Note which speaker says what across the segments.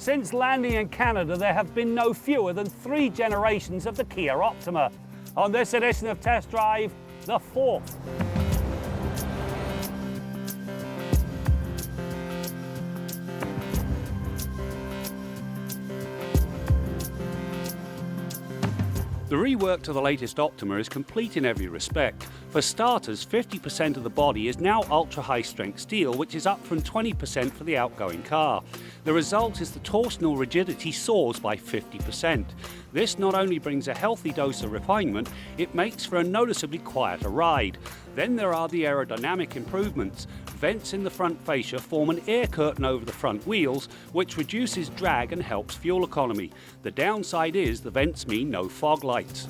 Speaker 1: Since landing in Canada, there have been no fewer than 3 generations of the Kia Optima. On this edition of Test Drive, the 4th. The rework to the latest Optima is complete in every respect. For starters, 50% of the body is now ultra-high strength steel, which is up from 20% for the outgoing car. The result is the torsional rigidity soars by 50%. This not only brings a healthy dose of refinement, it makes for a noticeably quieter ride. Then there are the aerodynamic improvements. Vents in the front fascia form an air curtain over the front wheels, which reduces drag and helps fuel economy. The downside is the vents mean no fog lights.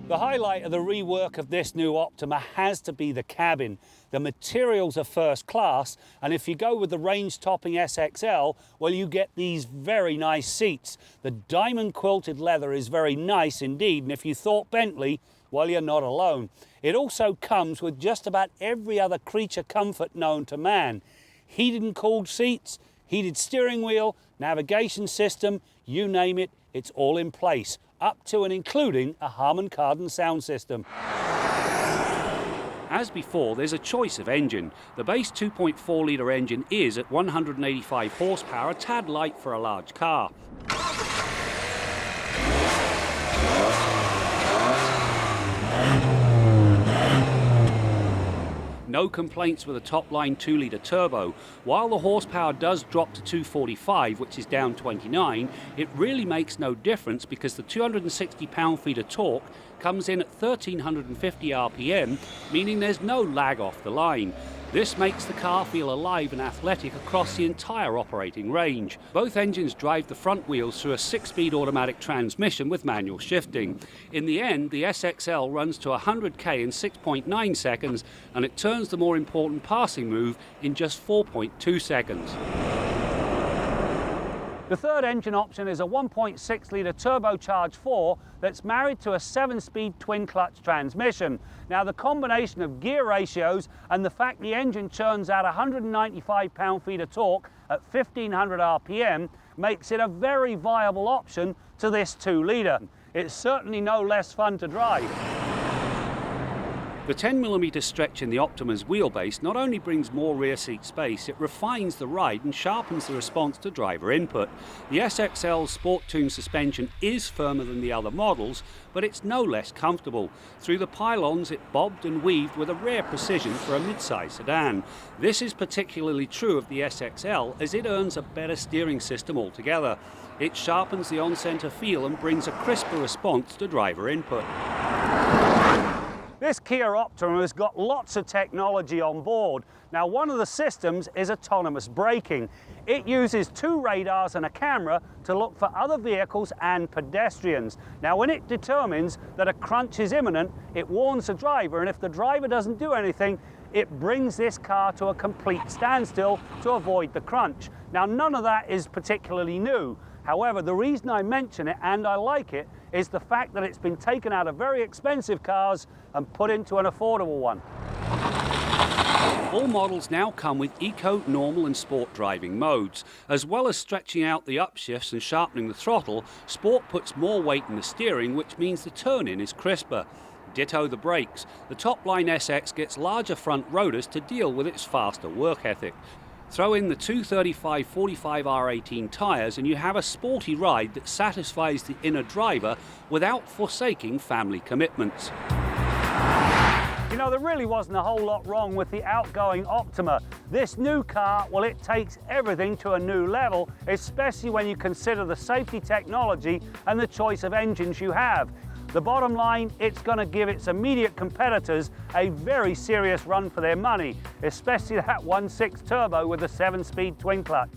Speaker 1: The highlight of the rework of this new Optima has to be the cabin. The materials are first class, and if you go with the range-topping SXL, well, you get these very nice seats. The diamond quilted leather is very nice indeed, and if you thought Bentley, well, you're not alone. It also comes with just about every other creature comfort known to man. Heated and cooled seats, heated steering wheel, navigation system, you name it, it's all in place, up to and including a Harman Kardon sound system. As before, there's a choice of engine. The base 2.4 litre engine is at 185 horsepower, a tad light for a large car. No complaints with a top-line 2-litre turbo. While the horsepower does drop to 245, which is down 29, it really makes no difference because the 260 pound-feet of torque comes in at 1350 RPM, meaning there's no lag off the line. This makes the car feel alive and athletic across the entire operating range. Both engines drive the front wheels through a 6-speed automatic transmission with manual shifting. In the end, the SXL runs to 100k in 6.9 seconds, and it turns the more important passing move in just 4.2 seconds. The third engine option is a 1.6-litre turbocharged 4 that's married to a 7-speed twin-clutch transmission. Now, the combination of gear ratios and the fact the engine churns out 195 pound-feet of torque at 1500 RPM makes it a very viable option to this 2-litre. It's certainly no less fun to drive. The 10mm stretch in the Optima's wheelbase not only brings more rear seat space, it refines the ride and sharpens the response to driver input. The SXL's Sport Tune suspension is firmer than the other models, but it's no less comfortable. Through the pylons, it bobbed and weaved with a rare precision for a mid-size sedan. This is particularly true of the SXL, as it earns a better steering system altogether. It sharpens the on-centre feel and brings a crisper response to driver input. This Kia Optima has got lots of technology on board. Now, one of the systems is autonomous braking. It uses 2 radars and a camera to look for other vehicles and pedestrians. Now, when it determines that a crunch is imminent, it warns the driver, and if the driver doesn't do anything, it brings this car to a complete standstill to avoid the crunch. Now, none of that is particularly new. However, the reason I mention it, and I like it, is the fact that it's been taken out of very expensive cars and put into an affordable one. All models now come with Eco, Normal and Sport driving modes. As well as stretching out the upshifts and sharpening the throttle, Sport puts more weight in the steering, which means the turn-in is crisper. Ditto the brakes. The top-line SX gets larger front rotors to deal with its faster work ethic. Throw in the 235/45 R18 tyres and you have a sporty ride that satisfies the inner driver without forsaking family commitments. You know, there really wasn't a whole lot wrong with the outgoing Optima. This new car, well, it takes everything to a new level, especially when you consider the safety technology and the choice of engines you have. The bottom line, it's going to give its immediate competitors a very serious run for their money, especially that 1.6 turbo with a 7-speed twin clutch.